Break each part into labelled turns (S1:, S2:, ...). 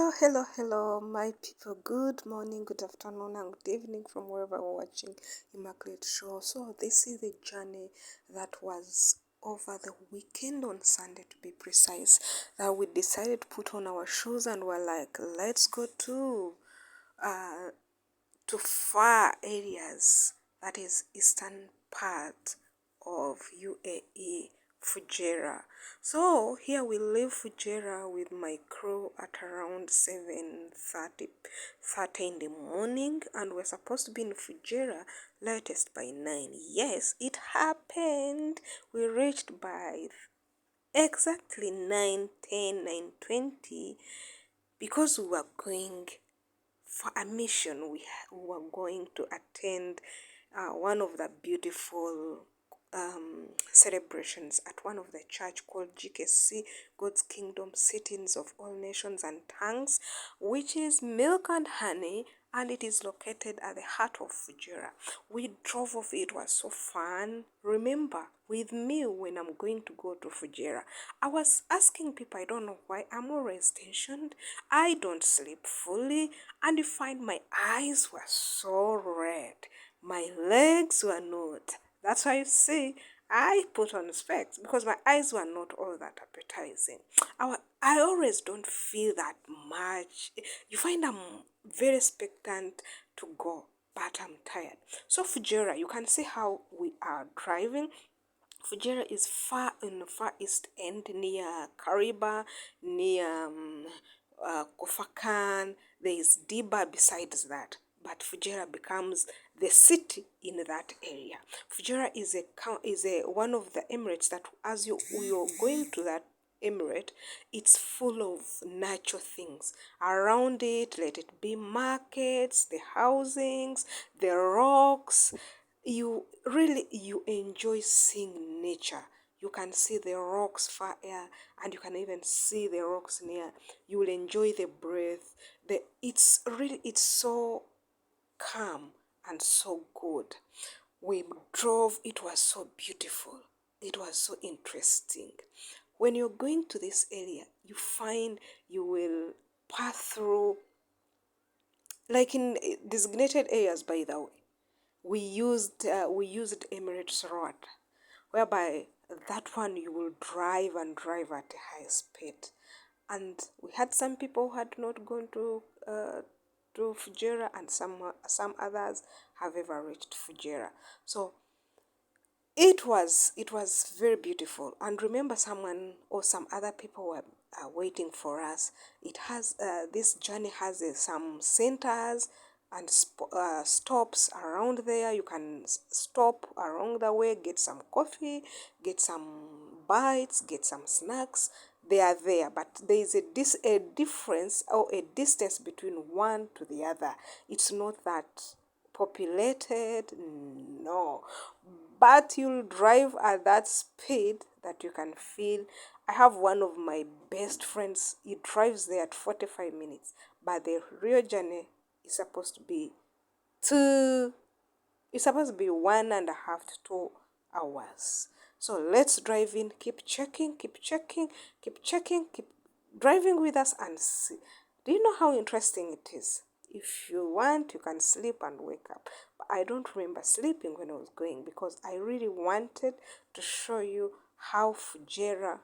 S1: Hello, my people. Good morning, good afternoon, and good evening from wherever you're watching Immaculate Show. So, this is the journey that was over the weekend on Sunday, to be precise. That we decided to put on our shoes and we're like, let's go uh, to far areas, that is eastern part of UAE, Fujairah. So here we leave Fujairah with my crew at around 7:30 in the morning, and we're supposed to be in Fujairah latest by 9. Yes, it happened. We reached by exactly 9:10, 9:20, because we were going for a mission. We were going to attend one of the beautiful celebrations at one of the church called GKC, God's Kingdom, Sittings of All Nations and Tongues, which is milk and honey, and it is located at the heart of Fujairah. We drove off. It was so fun. Remember, with me, when I'm going to go to Fujairah, I was asking people, I don't know why, I'm always tensioned. I don't sleep fully, and you find my eyes were so red. My legs were not. That's why you see, I put on specs because my eyes were not all that appetizing. I always don't feel that much. You find I'm very expectant to go, but I'm tired. So Fujairah, you can see how we are driving. Fujairah is far in the far east end, near Kariba, near Kofakan. There is Diba besides that, but Fujairah becomes the city in that area. Fujairah is a one of the emirates that, as you're going to that emirate, it's full of natural things around it. Let it be markets, the housings, the rocks. You enjoy seeing nature. You can see the rocks far air, and you can even see the rocks near. You will enjoy the breath. It's so calm and so good. We drove. It was so beautiful. It was so interesting. When you're going to this area, you find you will pass through, like in designated areas, by the way. We used Emirates Road, whereby that one you will drive and drive at a high speed. And we had some people who had not gone to Fujairah, and some others have ever reached Fujairah. So it was very beautiful. And remember, someone or some other people were waiting for us. This journey has some centers and stops around there. You can stop along the way, get some coffee, get some bites, get some snacks. They are there, but there is a difference or a distance between one to the other. It's not that populated, no, but you'll drive at that speed that you can feel. I have one of my best friends, he drives there at 45 minutes, but the real journey is supposed to be two it's supposed to be 1.5 to 2 hours. So let's drive in, keep checking, keep driving with us and see. Do you know how interesting it is? If you want, you can sleep and wake up. But I don't remember sleeping when I was going, because I really wanted to show you how Fujairah,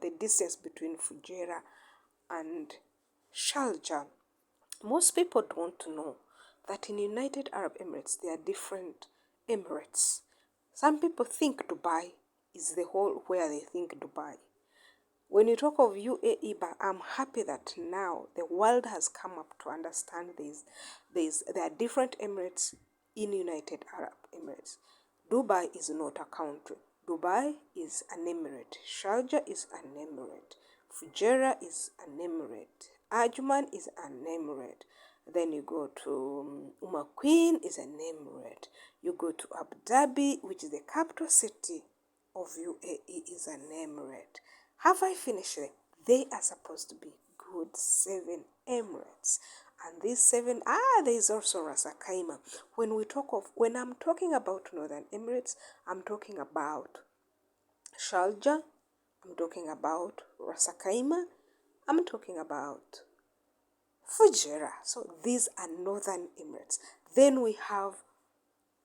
S1: the distance between Fujairah and Sharjah. Most people don't know that in United Arab Emirates there are different emirates. Some people think Dubai is the whole where they think Dubai. When you talk of UAE, but I'm happy that now the world has come up to understand there are different emirates in United Arab Emirates. Dubai is not a country. Dubai is an emirate. Sharjah is an emirate. Fujairah is an emirate. Ajman is an emirate. Then you go to Queen is an emirate. You go to Abu Dhabi, which is the capital city of UAE, is an emirate. Have I finished it? They are supposed to be good 7 emirates. And these 7, there is also Ras Al Khaimah. When I'm talking about Northern Emirates, I'm talking about Sharjah, I'm talking about Ras Al Khaimah, I'm talking about Fujairah. So these are northern Emirates. Then we have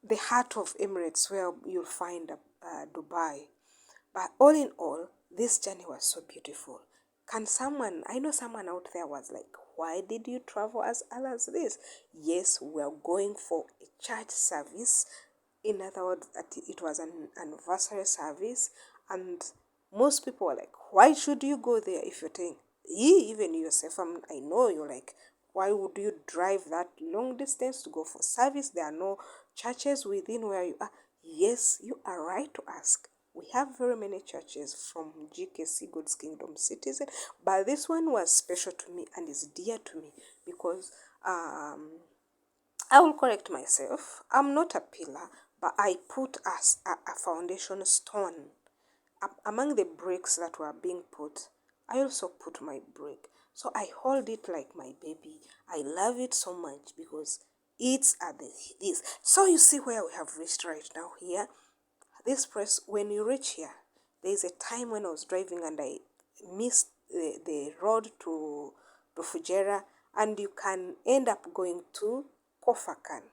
S1: the heart of Emirates where you'll find Dubai. But all in all, this journey was so beautiful. I know someone out there was like, why did you travel as early as this? Yes, we are going for a church service. In other words, it was an anniversary service. And most people were like, why should you go there if you're saying, even yourself, I know you're like, why would you drive that long distance to go for service? There are no churches within where you are. Yes, you are right to ask. We have very many churches from GKC, God's Kingdom Citizen, but this one was special to me and is dear to me because I will correct myself. I'm not a pillar, but I put a foundation stone. Among the bricks that were being put, I also put my brick. So I hold it like my baby. I love it so much because it's at this. So you see where we have reached right now here. This place, when you reach here, there is a time when I was driving and I missed the road to Fujairah, and you can end up going to Kofakan,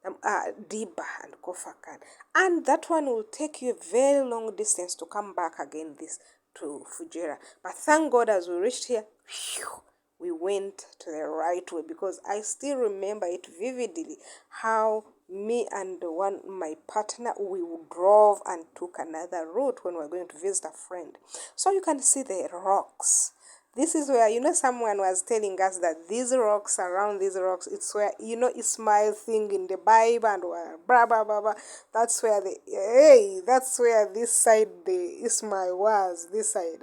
S1: Diba and Kofakan. And that one will take you a very long distance to come back again this to Fujairah. But thank God as we reached here, phew, we went to the right way because I still remember it vividly how me and my partner we drove and took another route when we were going to visit a friend. So you can see the rocks. This is where, someone was telling us that these rocks, around these rocks, it's where, Ismail thing in the Bible and blah, blah, blah, blah. That's where that's where this side, the Ismail was, this side.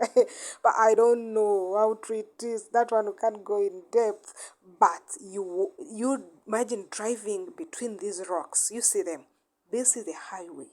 S1: But I don't know how true it is. That one we can't go in depth. But you imagine driving between these rocks. You see them. This is the highway,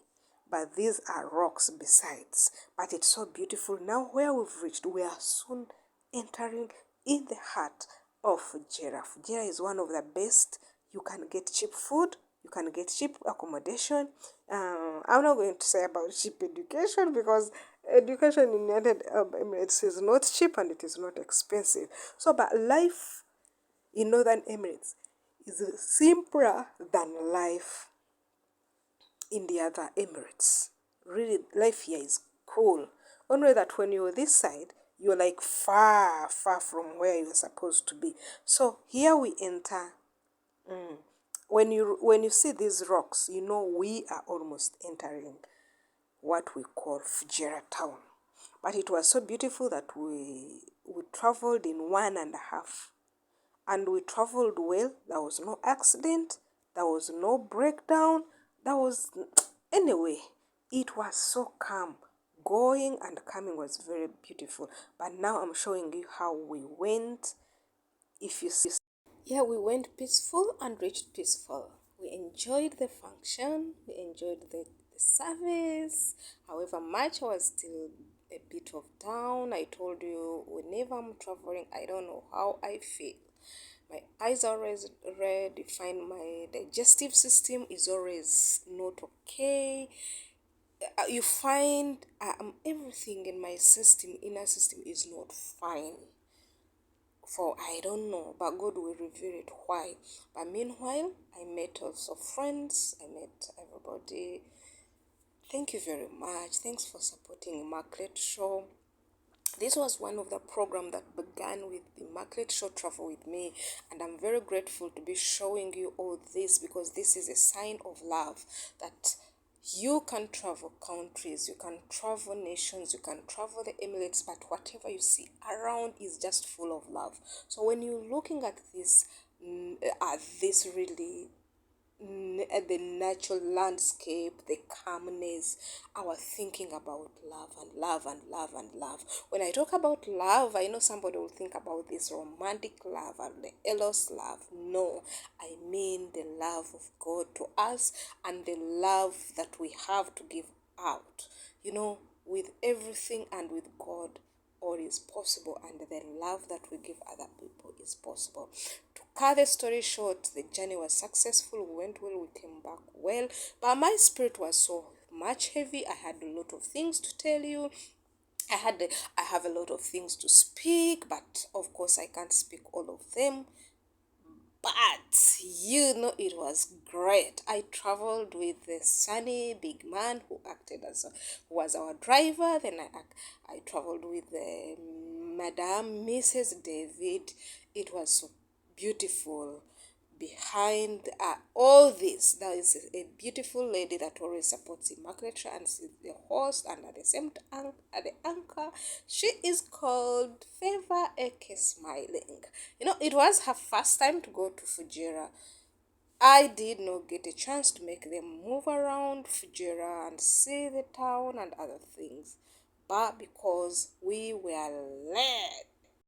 S1: but these are rocks besides. But it's so beautiful. Now where we've reached, we are soon entering in the heart of Fujairah. Fujairah is one of the best. You can get cheap food. You can get cheap accommodation. I'm not going to say about cheap education because education in United Arab Emirates is not cheap and it is not expensive. So, but life in Northern Emirates is simpler than life in the other Emirates. Really, life here is cool. Only that when you're this side, you're like far, far from where you're supposed to be. So here we enter. When you see these rocks, we are almost entering what we call Fujairah town. But it was so beautiful that we traveled in 1.5, and we traveled well. There was no accident, there was no breakdown, there was anyway, it was so calm. Going and coming was very beautiful. But now I'm showing you how we went. If you see, yeah, we went peaceful and reached peaceful. We enjoyed the function, we enjoyed the service. However much I was still a bit of down. I told you whenever I'm traveling, I don't know how I feel. My eyes are always red. You find my digestive system is always not okay. You find everything in my system, inner system, is not fine. For I don't know, but God will reveal it why. But meanwhile, I met also friends. I met everybody. Thank you very much. Thanks for supporting Market Show. This was one of the program that began with the Market Show Travel with me, and I'm very grateful to be showing you all this because this is a sign of love that you can travel countries, you can travel nations, you can travel the Emirates, but whatever you see around is just full of love. So when you're looking at this really the natural landscape, the calmness, I was thinking about love and love and love and love. When I talk about love, I know somebody will think about this romantic love and the eros love. No, I mean the love of God to us and the love that we have to give out. With everything and with God, all is possible, and the love that we give other people is possible. To cut the story short, the journey was successful. We went well, we came back well, but my spirit was so much heavy. I had a lot of things to tell you. I have a lot of things to speak, but of course I can't speak all of them. But it was great. I traveled with the sunny big man who acted as who was our driver. Then I traveled with the Madame Mrs. David. It was so beautiful. Behind all this, there is a beautiful lady that always supports Immaculate and she's the host, and at the same time, at the anchor, she is called Favor Eke Smiling. It was her first time to go to Fujairah. I did not get a chance to make them move around Fujairah and see the town and other things, but because we were late,